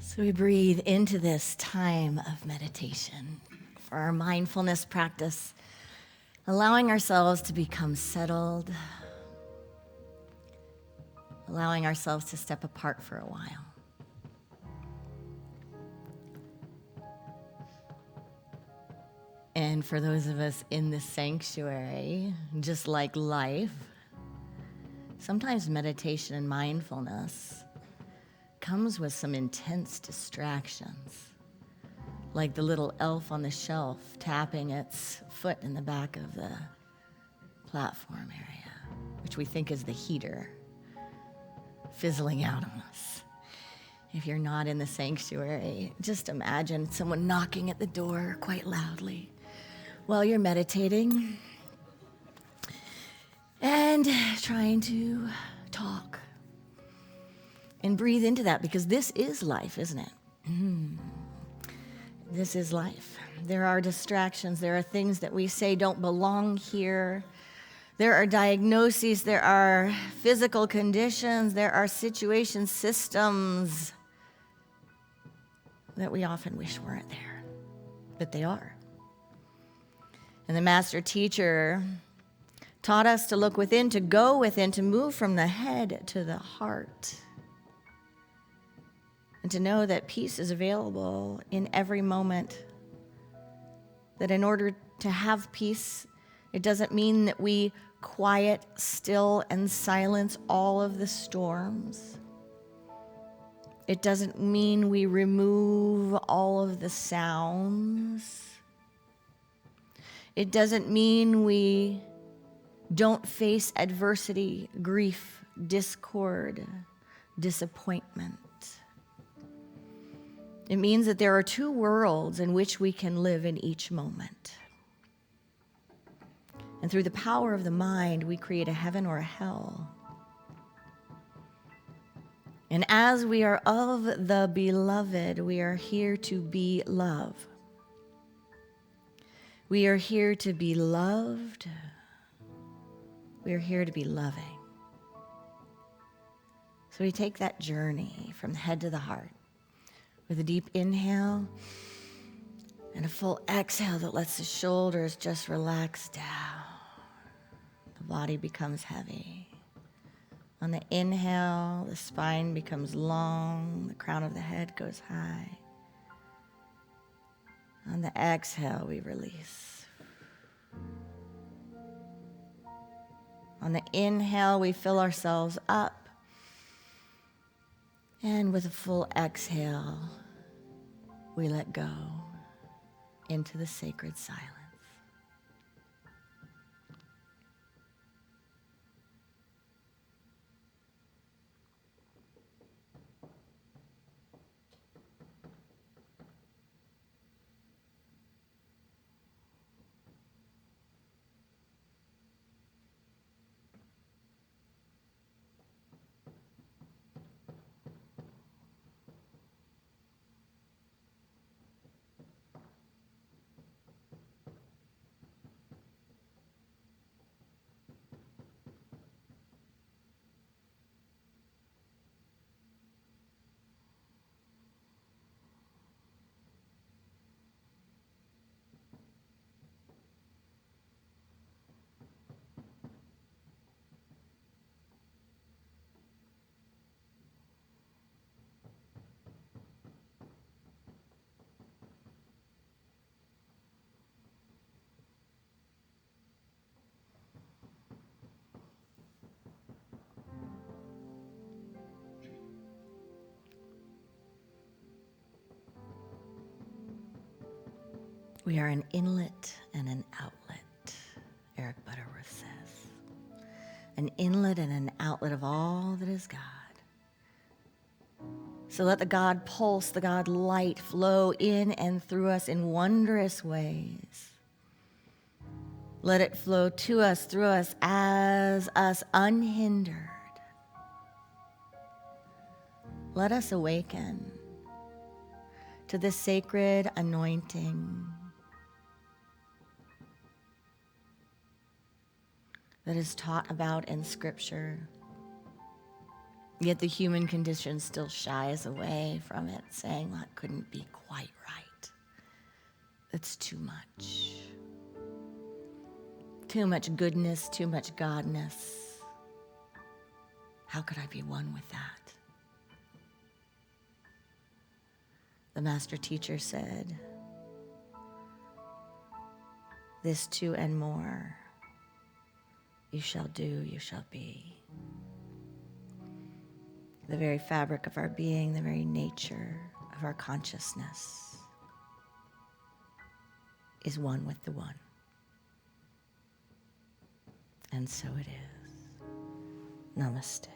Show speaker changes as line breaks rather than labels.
So we breathe into this time of meditation for our mindfulness practice, allowing ourselves to become settled, allowing ourselves to step apart for a while. And for those of us in the sanctuary, just like life, sometimes meditation and mindfulness comes with some intense distractions, like the little elf on the shelf tapping its foot in the back of the platform area, which we think is the heater fizzling out on us. If you're not in the sanctuary, just imagine someone knocking at the door quite loudly while you're meditating and trying to talk. And breathe into that, because this is life, isn't it? This is life. There are distractions. There are things that we say don't belong here. There are diagnoses. There are physical conditions. There are situations, systems that we often wish weren't there, but they are. And the master teacher taught us to look within, to go within, to move from the head to the heart, and to know that peace is available in every moment. That in order to have peace, it doesn't mean that we quiet, still, and silence all of the storms. It doesn't mean we remove all of the sounds. It doesn't mean we don't face adversity, grief, discord, disappointment. It means that there are two worlds in which we can live in each moment. And through the power of the mind, we create a heaven or a hell. And as we are of the beloved, we are here to be love. We are here to be loved. We are here to be loving. So we take that journey from the head to the heart with a deep inhale and a full exhale that lets the shoulders just relax down. The body becomes heavy. On the inhale, the spine becomes long, the crown of the head goes high. On the exhale, we release. On the inhale, we fill ourselves up. And with a full exhale, we let go into the sacred silence. We are an inlet and an outlet, Eric Butterworth says. An inlet and an outlet of all that is God. So let the God pulse, the God light flow in and through us in wondrous ways. Let it flow to us, through us, as us, unhindered. Let us awaken to the sacred anointing that is taught about in Scripture, Yet the human condition still shies away from it, saying that couldn't be quite right. That's too much. Too much goodness, too much godness. How could I be one with that? The master teacher said, this too and more, you shall do, you shall be. The very fabric of our being, the very nature of our consciousness is one with the one. And so it is. Namaste.